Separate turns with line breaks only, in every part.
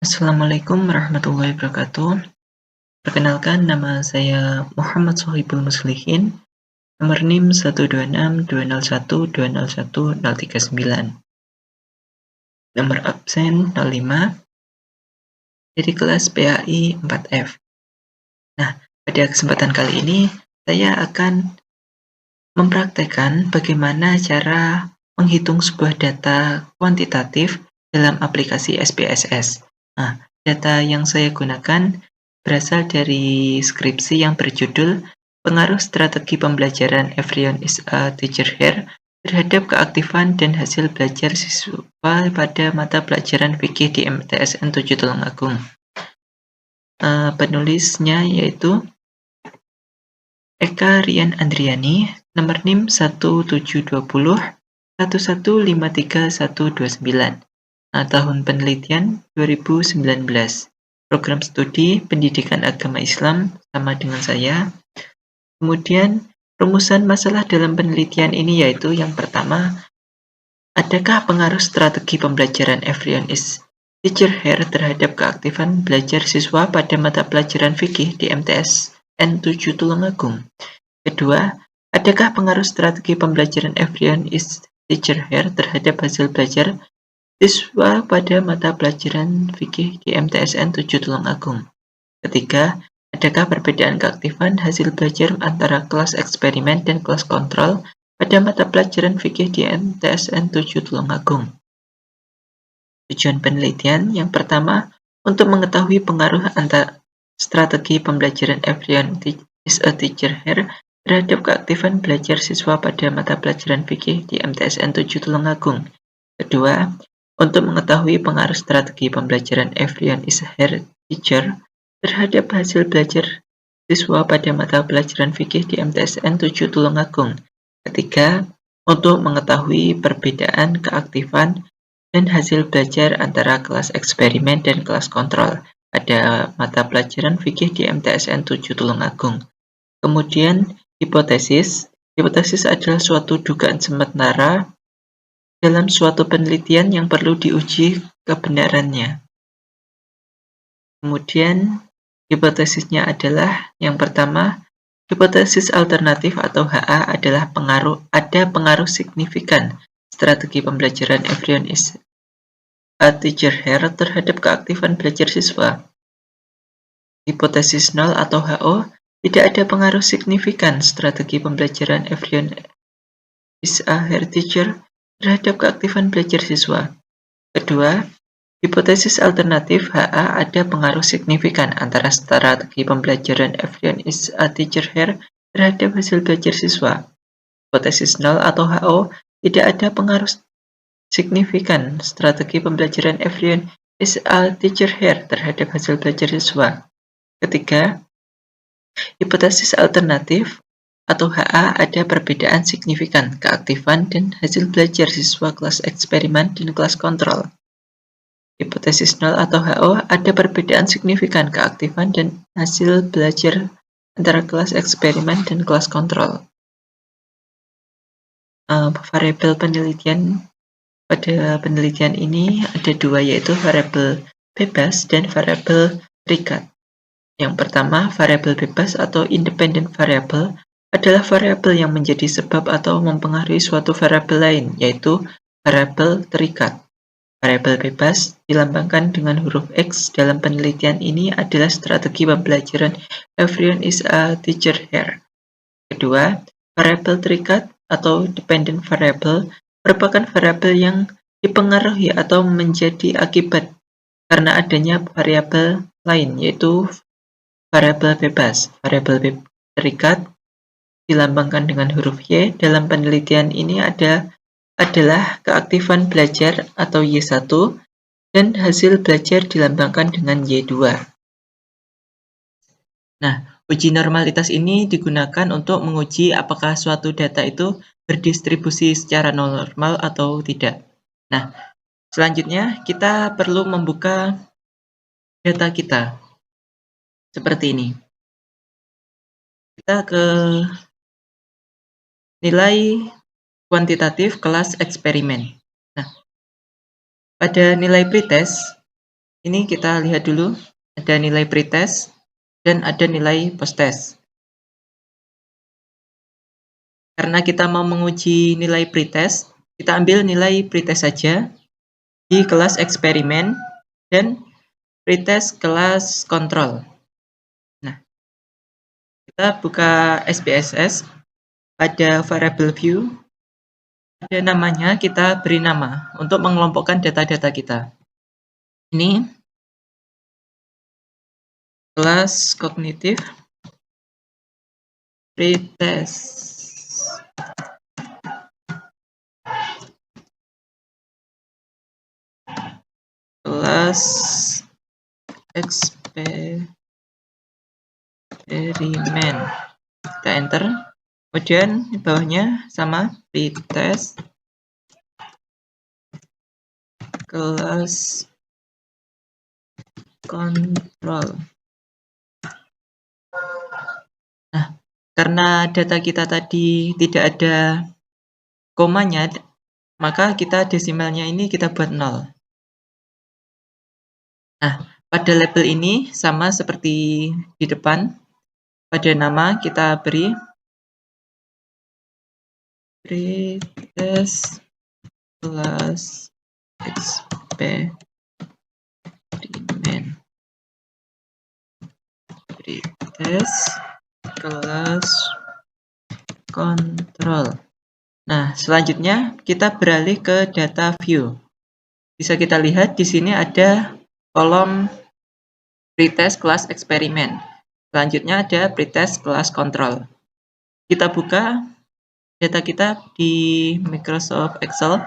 Assalamualaikum warahmatullahi wabarakatuh. Perkenalkan, nama saya Muhammad Shohibul Muslihin, nomor NIM 1262012011039, nomor absen 05, dari kelas PAI 4F. Nah, pada kesempatan kali ini, saya akan mempraktekkan bagaimana cara menghitung sebuah data kuantitatif dalam aplikasi SPSS. Nah, data yang saya gunakan berasal dari skripsi yang berjudul Pengaruh Strategi Pembelajaran Everyone is a Teacher Here terhadap keaktifan dan hasil belajar siswa pada mata pelajaran fikih di MTSN 7 Tulungagung. Penulisnya yaitu Eka Rian Andriani, nomor NIM 17201153129. Tahun penelitian 2019. Program studi Pendidikan Agama Islam sama dengan saya. Kemudian rumusan masalah dalam penelitian ini yaitu yang pertama, adakah pengaruh strategi pembelajaran Everyone is Teacher Here terhadap keaktifan belajar siswa pada mata pelajaran fikih di MTSN 7 Tulungagung? Kedua, adakah pengaruh strategi pembelajaran Everyone is Teacher Here terhadap hasil belajar siswa pada mata pelajaran fikih di MTSN 7 Tulungagung? Ketiga, adakah perbedaan keaktifan hasil belajar antara kelas eksperimen dan kelas kontrol pada mata pelajaran fikih di MTSN 7 Tulungagung? Tujuan penelitian yang pertama, untuk mengetahui pengaruh antara strategi pembelajaran Everyone is a Teacher Here terhadap keaktifan belajar siswa pada mata pelajaran fikih di MTSN 7 Tulungagung. Kedua, untuk mengetahui pengaruh strategi pembelajaran Everyone is a Teacher terhadap hasil belajar siswa pada mata pelajaran fikih di MTSN 7 Tulungagung. Ketiga, untuk mengetahui perbedaan keaktifan dan hasil belajar antara kelas eksperimen dan kelas kontrol pada mata pelajaran fikih di MTSN 7 Tulungagung. Kemudian, hipotesis. Hipotesis adalah suatu dugaan sementara dalam suatu penelitian yang perlu diuji kebenarannya. Kemudian, hipotesisnya adalah yang pertama, hipotesis alternatif atau HA adalah ada pengaruh signifikan strategi pembelajaran Everyone is a Teacher Here terhadap keaktifan belajar siswa. Hipotesis 0 atau HO, tidak ada pengaruh signifikan strategi pembelajaran Everyone is a Teacher terhadap keaktifan belajar siswa. Kedua, hipotesis alternatif HA ada pengaruh signifikan antara strategi pembelajaran Everyone is a Teacher Here terhadap hasil belajar siswa. Hipotesis 0 atau HO, tidak ada pengaruh signifikan strategi pembelajaran Everyone is a Teacher Here terhadap hasil belajar siswa. Ketiga, hipotesis alternatif atau HA ada perbedaan signifikan keaktifan dan hasil belajar siswa kelas eksperimen dan kelas kontrol. Hipotesis 0 atau HO ada perbedaan signifikan keaktifan dan hasil belajar antara kelas eksperimen dan kelas kontrol. Variabel penelitian pada penelitian ini ada dua, yaitu variabel bebas dan variabel terikat. Yang pertama, variabel bebas atau independent variable adalah variabel yang menjadi sebab atau mempengaruhi suatu variabel lain, yaitu variabel terikat. Variabel bebas dilambangkan dengan huruf X dalam penelitian ini adalah strategi pembelajaran Everyone is a Teacher Here. Kedua, variabel terikat atau dependent variable merupakan variabel yang dipengaruhi atau menjadi akibat karena adanya variabel lain, yaitu variabel bebas. Variabel terikat dilambangkan dengan huruf Y dalam penelitian ini adalah keaktifan belajar atau Y1 dan hasil belajar dilambangkan dengan Y2. Nah, uji normalitas ini digunakan untuk menguji apakah suatu data itu berdistribusi secara normal atau tidak. Nah, selanjutnya kita perlu membuka data kita. Seperti ini. Kita ke nilai kuantitatif kelas eksperimen. Nah, pada nilai pretest, Ini kita lihat dulu, ada nilai pretest dan ada nilai posttest. Karena kita mau menguji nilai pretest, kita ambil nilai pretest saja di kelas eksperimen dan pretest kelas kontrol. Nah, kita buka SPSS, pada variable view, ada namanya, kita beri nama untuk mengelompokkan data-data kita. Ini kelas kognitif pretest. Kelas eksperimen. Kita enter. Kemudian di bawahnya sama pretest kelas kontrol. Nah, karena data kita tadi tidak ada komanya, maka kita desimalnya ini kita buat 0. Nah, pada label ini sama seperti di depan. Pada nama kita beri pretest kelas eksperimen. Pretest kelas kontrol. Nah, selanjutnya kita beralih ke data view. Bisa kita lihat di sini ada kolom pretest kelas eksperimen. Selanjutnya ada pretest kelas kontrol. Kita buka data kita di Microsoft Excel.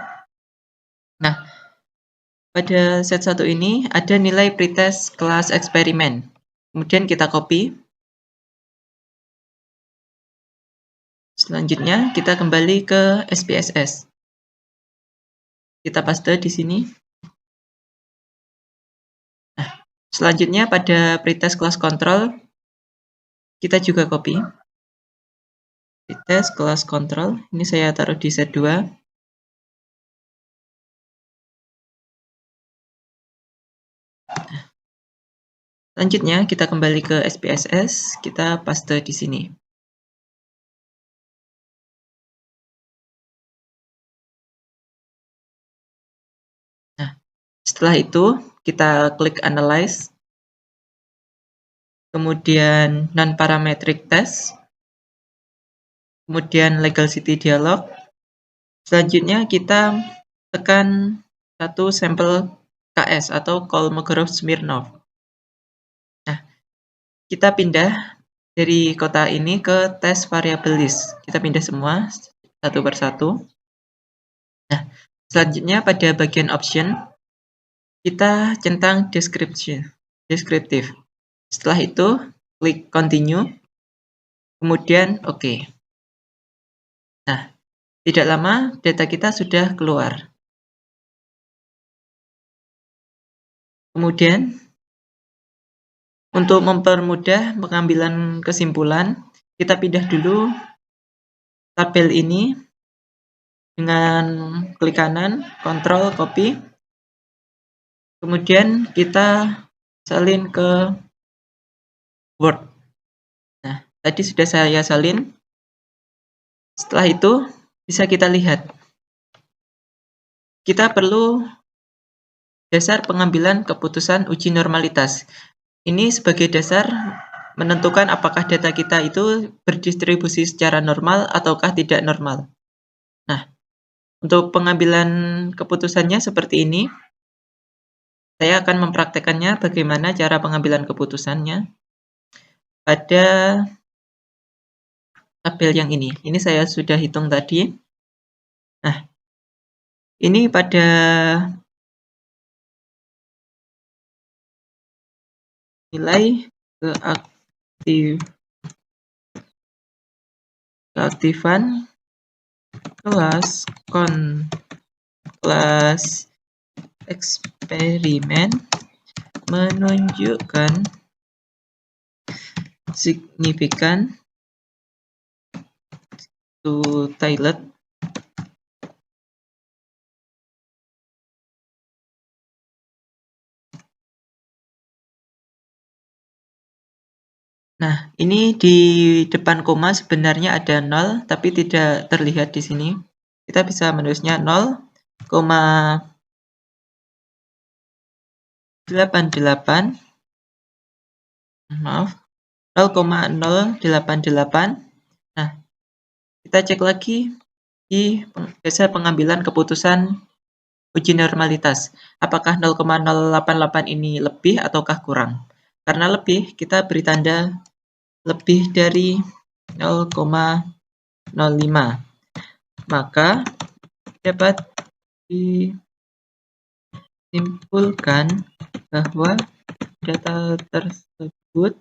Nah, pada set 1 ini ada nilai pretest kelas eksperimen. Kemudian kita copy. Selanjutnya kita kembali ke SPSS. Kita paste di sini. Nah, selanjutnya pada pretest kelas kontrol kita juga copy. Pretest kelas kontrol. Ini saya taruh di set 2. Selanjutnya kita kembali ke SPSS, kita paste di sini. Nah, setelah itu kita klik analyze, kemudian non-parametric test, kemudian legal city dialog. Selanjutnya kita tekan satu sampel KS atau Kolmogorov-Smirnov. Nah, kita pindah dari kota ini ke test variable list. Kita pindah semua satu persatu. Nah, selanjutnya pada bagian option kita centang descriptive. Setelah itu klik continue, kemudian OK. Nah, tidak lama data kita sudah keluar. Kemudian untuk mempermudah pengambilan kesimpulan, kita pindah dulu tabel ini dengan klik kanan, Ctrl copy. Kemudian kita salin ke Word. Nah, tadi sudah saya salin. Setelah itu bisa kita lihat. Kita perlu dasar pengambilan keputusan uji normalitas. Ini sebagai dasar menentukan apakah data kita itu berdistribusi secara normal ataukah tidak normal. Nah, untuk pengambilan keputusannya seperti ini. Saya akan mempraktekannya bagaimana cara pengambilan keputusannya pada tabel yang ini. Ini saya sudah hitung tadi. Nah, ini pada nilai keaktifan kelas eksperimen menunjukkan signifikan to Toilet Nah, ini di depan koma sebenarnya ada 0, tapi tidak terlihat di sini. Kita bisa menulisnya 0,88, maaf, 0,088. Nah, kita cek lagi di biasa pengambilan keputusan uji normalitas. Apakah 0,088 ini lebih ataukah kurang? Karena lebih, kita beri tanda lebih dari 0,05. Maka dapat disimpulkan bahwa data tersebut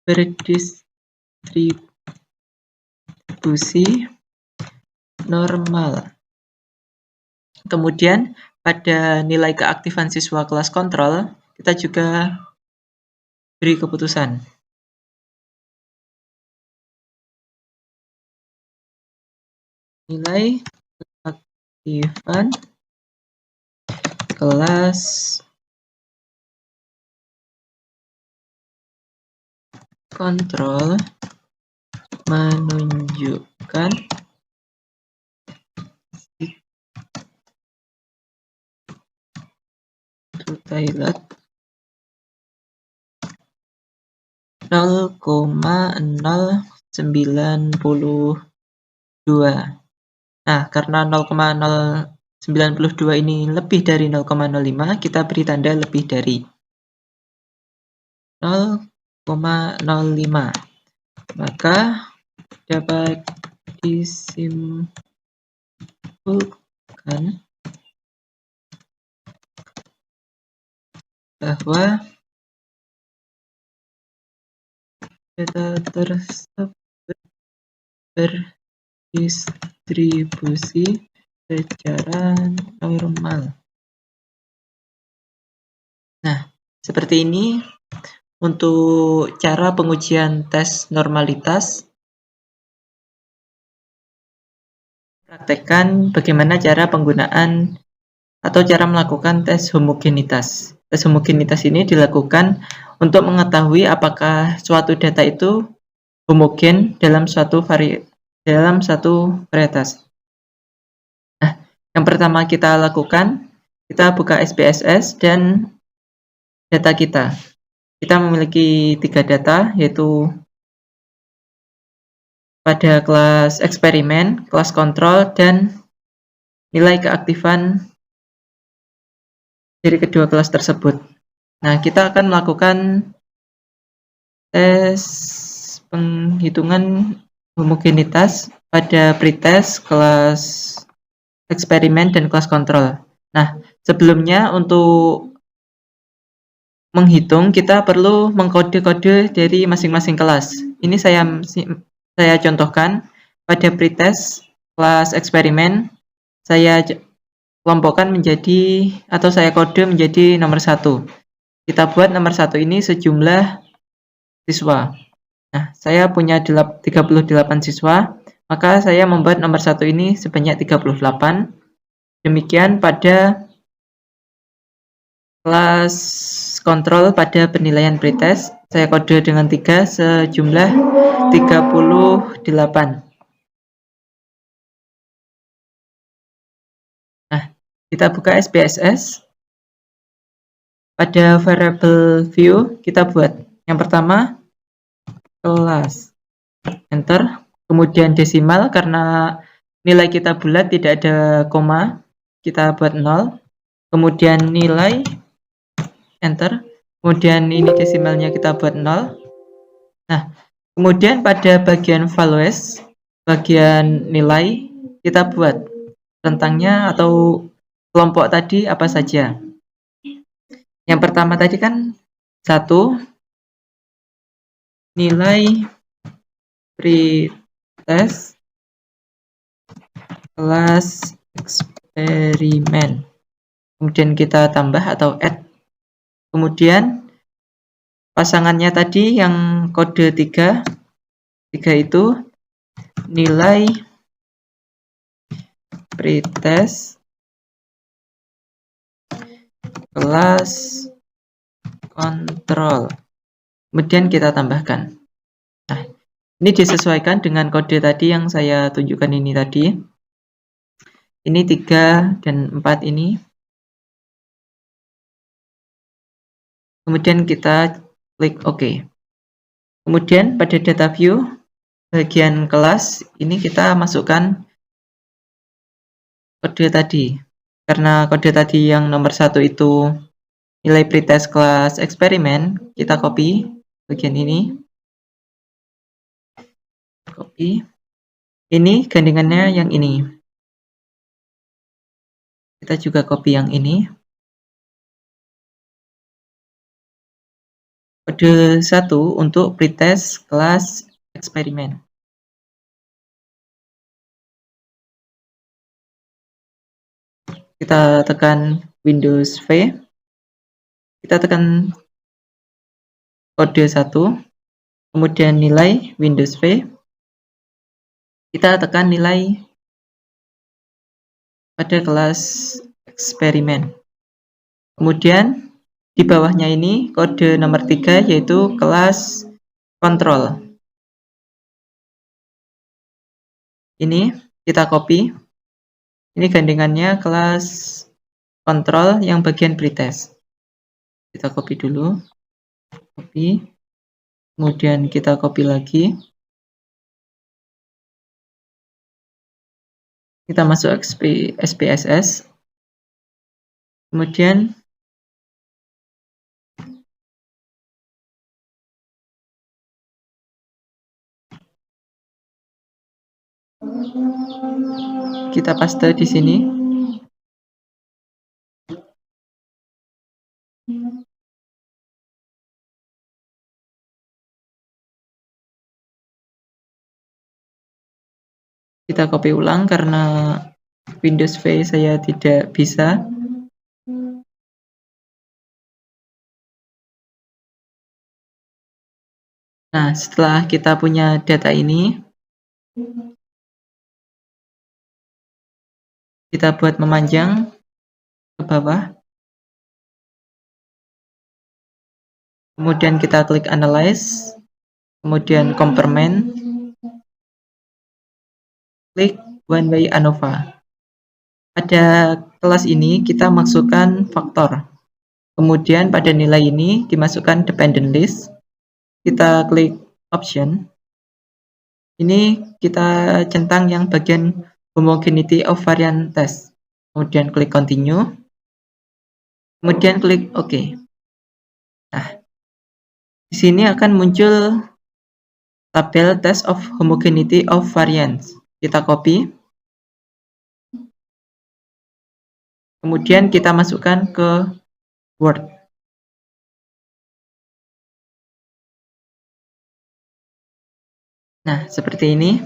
berdistribusi normal. Kemudian pada nilai keaktifan siswa kelas kontrol, kita juga beri keputusan. Nilai keaktifan kelas kontrol menunjukkan Thailand 0,092. Nah, karena 0,092 ini lebih dari 0,05, kita beri tanda lebih dari 0,05. Maka dapat disimpulkan bahwa data tersebut berdistribusi secara normal. Nah, seperti ini untuk cara pengujian tes normalitas. Praktekkan bagaimana cara penggunaan atau cara melakukan tes homogenitas. Tes homogenitas ini dilakukan untuk mengetahui apakah suatu data itu homogen dalam satu varietas. Nah, yang pertama kita lakukan, kita buka SPSS dan data kita. Kita memiliki 3 data, yaitu pada kelas eksperimen, kelas kontrol, dan nilai keaktifan dari kedua kelas tersebut. Nah, kita akan melakukan tes penghitungan homogenitas pada pretest, kelas eksperimen, dan kelas kontrol. Nah, sebelumnya untuk menghitung kita perlu mengkode-kode dari masing-masing kelas. Ini saya contohkan pada pretest kelas eksperimen, saya kelompokkan menjadi atau saya kode menjadi nomor 1. Kita buat nomor 1 ini sejumlah siswa. Nah, saya punya 38 siswa, maka saya membuat nomor 1 ini sebanyak 38. Demikian pada kelas kontrol pada penilaian pretest, saya kode dengan 3 sejumlah 38. Nah, kita buka SPSS. Pada variable view, kita buat yang pertama kelas, enter, kemudian desimal karena nilai kita bulat tidak ada koma, kita buat 0, kemudian nilai, enter, kemudian ini desimalnya kita buat 0. Nah, kemudian pada bagian values, bagian nilai, kita buat rentangnya atau kelompok tadi apa saja. Yang pertama tadi kan 1, nilai pretest kelas eksperimen. Kemudian kita tambah atau add. Kemudian pasangannya tadi yang kode 3 itu nilai pretest kelas kontrol. Kemudian kita tambahkan. Nah, ini disesuaikan dengan kode tadi yang saya tunjukkan ini tadi. Ini 3 dan 4 ini. Kemudian kita klik OK. Kemudian pada data view, bagian kelas, ini kita masukkan kode tadi. Karena kode tadi yang nomor 1 itu nilai pretest kelas eksperimen, kita copy bagian ini. Copy. Ini gandengannya yang ini. Kita juga copy yang ini. Kode 1 untuk pretest kelas eksperimen. Kita tekan Windows V. Kita tekan kode 1. Kemudian nilai Windows V. Kita tekan nilai pada kelas eksperimen. Kemudian di bawahnya ini kode nomor 3 yaitu kelas kontrol. Ini kita copy. Ini gandengannya kelas kontrol yang bagian pretest. Kita copy dulu. Copy. Kemudian kita copy lagi. Kita masuk SPSS. Kemudian kita paste di sini. Kita copy ulang karena Windows V saya tidak bisa. Nah, setelah kita punya data ini, kita buat memanjang ke bawah. Kemudian kita klik Analyze. Kemudian Compartment. Klik One Way ANOVA. Pada kelas ini kita masukkan faktor. Kemudian pada nilai ini dimasukkan dependent list. Kita klik Option. Ini kita centang yang bagian homogeneity of variant test. Kemudian klik Continue. Kemudian klik OK. Nah, di sini akan muncul tabel test of homogeneity of variance. Kita copy. Kemudian kita masukkan ke Word. Nah, seperti ini.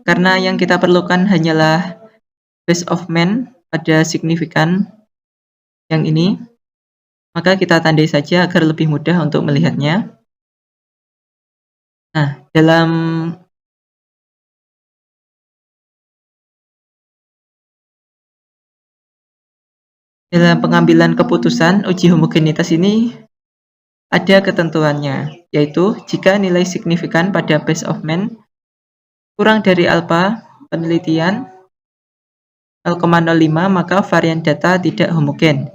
Karena yang kita perlukan hanyalah base of man pada signifikan yang ini, maka kita tandai saja agar lebih mudah untuk melihatnya. Nah, dalam pengambilan keputusan uji homogenitas ini ada ketentuannya, yaitu jika nilai signifikan pada base of man kurang dari alpha penelitian 0,05 maka varian data tidak homogen.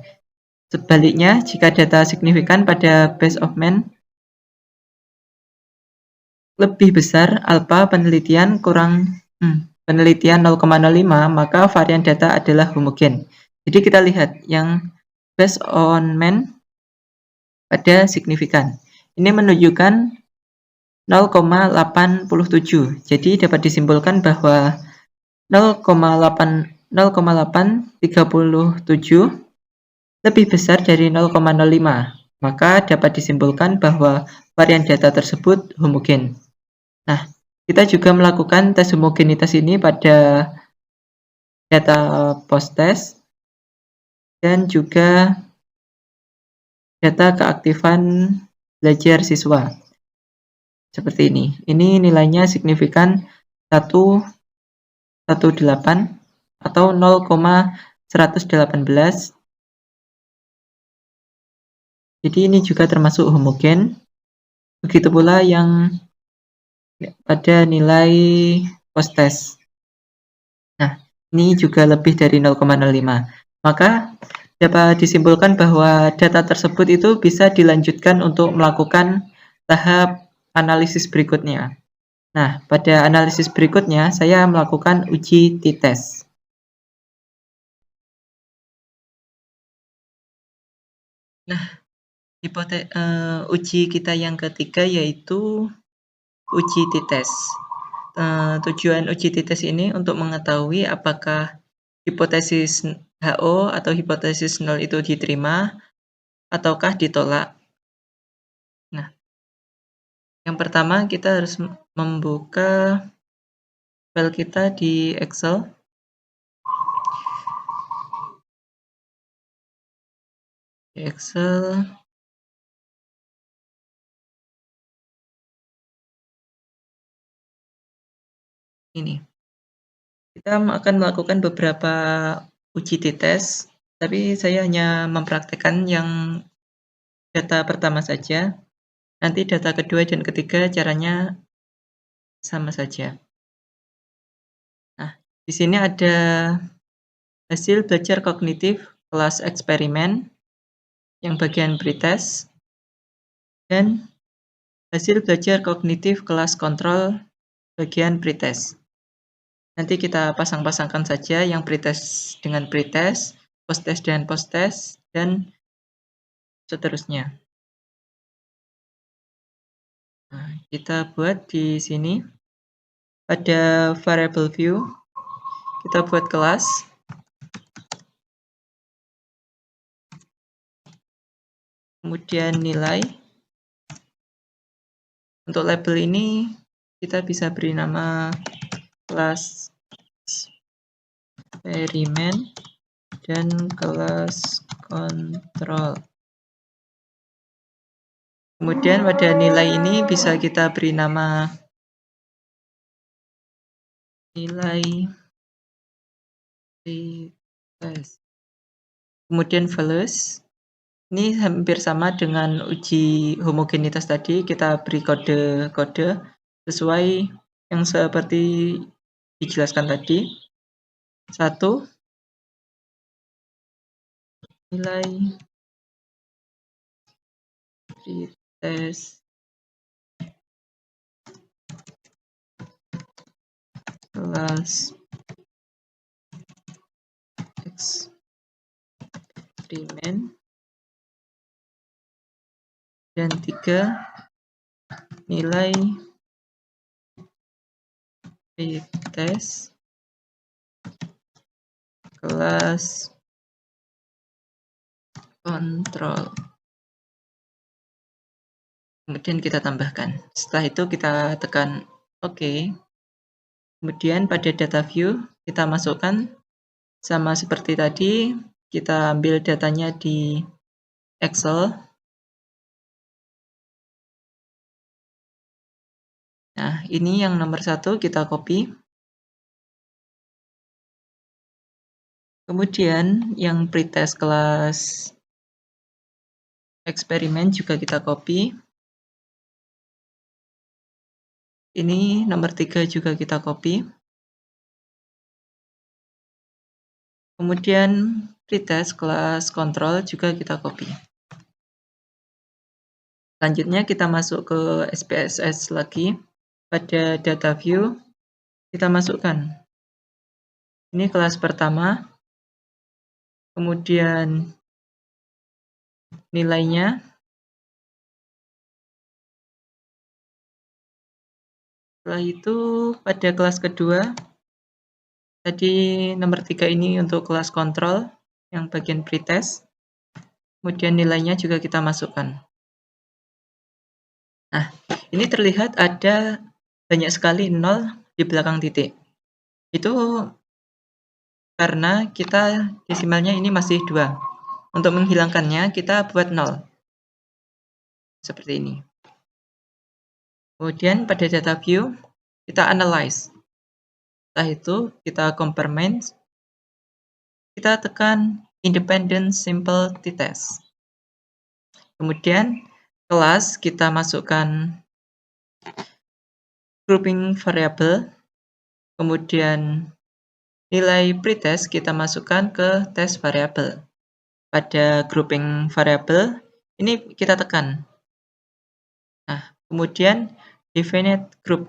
Sebaliknya, jika data signifikan pada base of man lebih besar alpha penelitian penelitian 0,05 maka varian data adalah homogen. Jadi kita lihat yang based on man pada signifikan. Ini menunjukkan 0,87. Jadi dapat disimpulkan bahwa 0,837 lebih besar dari 0,05. Maka dapat disimpulkan bahwa varian data tersebut homogen. Nah, kita juga melakukan tes homogenitas ini pada data post-test dan juga data keaktifan belajar siswa. Seperti ini. Ini nilainya signifikan 118 atau 0,118. Jadi ini juga termasuk homogen. Begitu pula yang pada nilai post test. Nah, ini juga lebih dari 0,05. Maka dapat disimpulkan bahwa data tersebut itu bisa dilanjutkan untuk melakukan tahap analisis berikutnya. Nah, pada analisis berikutnya saya melakukan uji t-test. Nah, uji kita yang ketiga yaitu uji t-test. Tujuan uji t-test ini untuk mengetahui apakah hipotesis HO atau hipotesis nol itu diterima ataukah ditolak. Nah, yang pertama kita harus membuka file kita di Excel. Di Excel. Ini. Kita akan melakukan beberapa uji t-test, tapi saya hanya mempraktekkan yang data pertama saja. Nanti data kedua dan ketiga caranya sama saja. Nah, di sini ada hasil belajar kognitif kelas eksperimen yang bagian pretest dan hasil belajar kognitif kelas kontrol bagian pretest. Nanti kita pasang-pasangkan saja yang pretest dengan pretest, post-test dengan post-test, dan seterusnya. Nah, kita buat di sini pada variable view, kita buat kelas. Kemudian nilai. Untuk label ini kita bisa beri nama kelas eksperimen dan kelas kontrol. Kemudian pada nilai ini bisa kita beri nama nilai pretest. Kemudian values. Ini hampir sama dengan uji homogenitas tadi, kita beri kode-kode sesuai yang seperti dijelaskan tadi. 1, nilai pretest kelas eksperimen, dan 3, nilai pretest kelas kontrol. Kemudian kita tambahkan. Setelah itu kita tekan OK. Kemudian pada data view kita masukkan sama seperti tadi, kita ambil datanya di Excel. Nah, ini yang nomor 1 kita copy. Kemudian yang pretest kelas eksperimen juga kita copy. Ini nomor 3 juga kita copy. Kemudian pretest kelas kontrol juga kita copy. Selanjutnya kita masuk ke SPSS lagi. Pada data view kita masukkan. Ini kelas pertama. Kemudian nilainya. Setelah itu pada kelas kedua, tadi nomor 3 ini untuk kelas kontrol yang bagian pretest. Kemudian nilainya juga kita masukkan. Nah, ini terlihat ada banyak sekali 0 di belakang titik. Itu karena kita desimalnya ini masih 2. Untuk menghilangkannya kita buat 0. Seperti ini. Kemudian pada data view kita analyze. Setelah itu kita compare mains. Kita tekan independent simple t-test. Kemudian kelas kita masukkan grouping variable, kemudian nilai pretest kita masukkan ke test variable. Pada grouping variable ini kita tekan. Nah, kemudian definite group.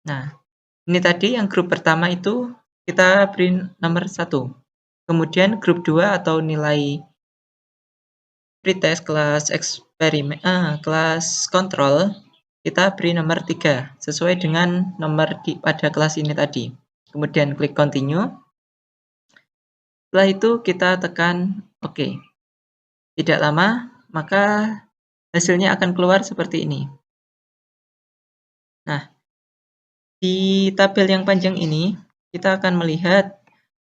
Nah, ini tadi yang grup pertama itu kita beri nomor 1. Kemudian grup 2 atau nilai pretest kelas eksperimen kelas kontrol kita beri nomor 3 sesuai dengan nomor pada kelas ini tadi. Kemudian klik continue. Setelah itu kita tekan OK. Tidak lama, maka hasilnya akan keluar seperti ini. Nah, di tabel yang panjang ini, kita akan melihat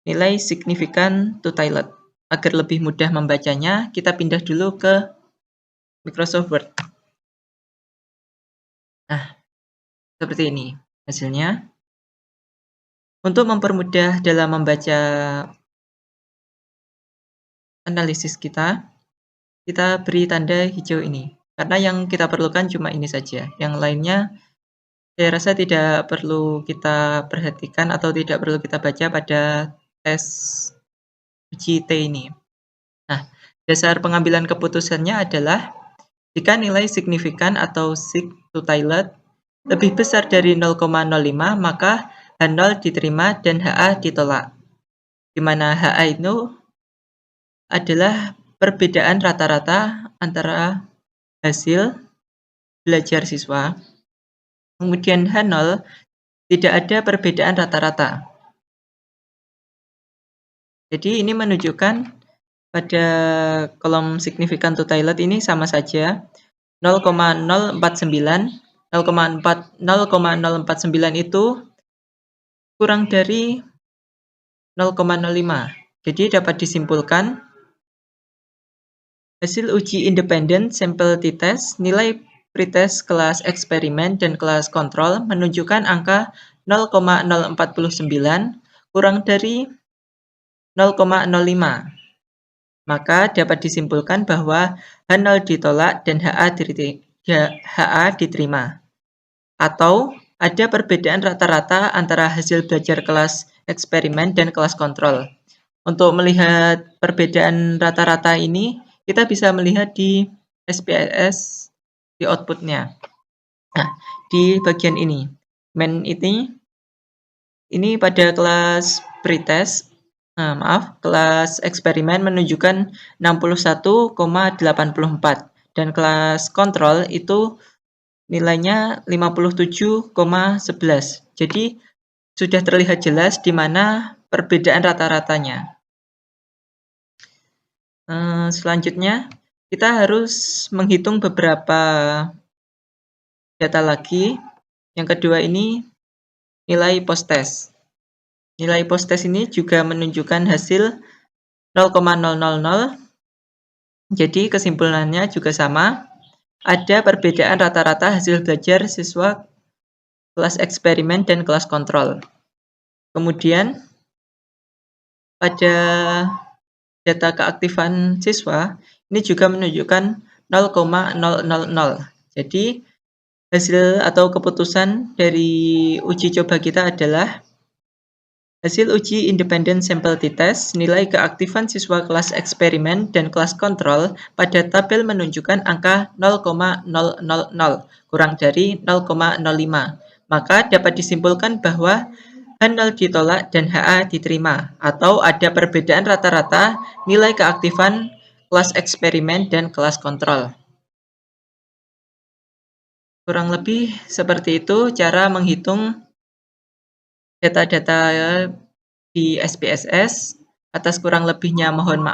nilai signifikan two-tilet. Agar lebih mudah membacanya, kita pindah dulu ke Microsoft Word. Nah, seperti ini hasilnya. Untuk mempermudah dalam membaca analisis kita beri tanda hijau ini. Karena yang kita perlukan cuma ini saja. Yang lainnya saya rasa tidak perlu kita perhatikan atau tidak perlu kita baca pada tes uji T ini. Nah, dasar pengambilan keputusannya adalah jika nilai signifikan atau sig two-tilet lebih besar dari 0,05, maka H0 diterima dan HA ditolak. Di mana HA itu adalah perbedaan rata-rata antara hasil belajar siswa. Kemudian H0 tidak ada perbedaan rata-rata. Jadi ini menunjukkan pada kolom signifikan two-tilet ini sama saja 0,049 itu kurang dari 0,05. Jadi dapat disimpulkan hasil uji independen sampel t-test, nilai pretest kelas eksperimen dan kelas kontrol menunjukkan angka 0,049 kurang dari 0,05. Maka dapat disimpulkan bahwa H0 ditolak dan HA diterima. Atau ada perbedaan rata-rata antara hasil belajar kelas eksperimen dan kelas kontrol. Untuk melihat perbedaan rata-rata ini, kita bisa melihat di SPSS di outputnya. Nah, di bagian ini, main ini pada kelas pretest, kelas eksperimen menunjukkan 61,84 dan kelas kontrol itu nilainya 57,11. Jadi sudah terlihat jelas di mana perbedaan rata-ratanya. Selanjutnya kita harus menghitung beberapa data lagi. Yang kedua ini nilai post-test. Nilai post-test ini juga menunjukkan hasil 0,000. Jadi kesimpulannya juga sama. Ada perbedaan rata-rata hasil belajar siswa kelas eksperimen dan kelas kontrol. Kemudian pada data keaktifan siswa ini juga menunjukkan 0,000. Jadi hasil atau keputusan dari uji coba kita adalah hasil uji independen sampel t-test, nilai keaktifan siswa kelas eksperimen dan kelas kontrol pada tabel menunjukkan angka 0,000 kurang dari 0,05. Maka dapat disimpulkan bahwa H0 ditolak dan HA diterima, atau ada perbedaan rata-rata nilai keaktifan kelas eksperimen dan kelas kontrol. Kurang lebih seperti itu cara menghitung data-data di SPSS. Atas kurang lebihnya mohon maaf.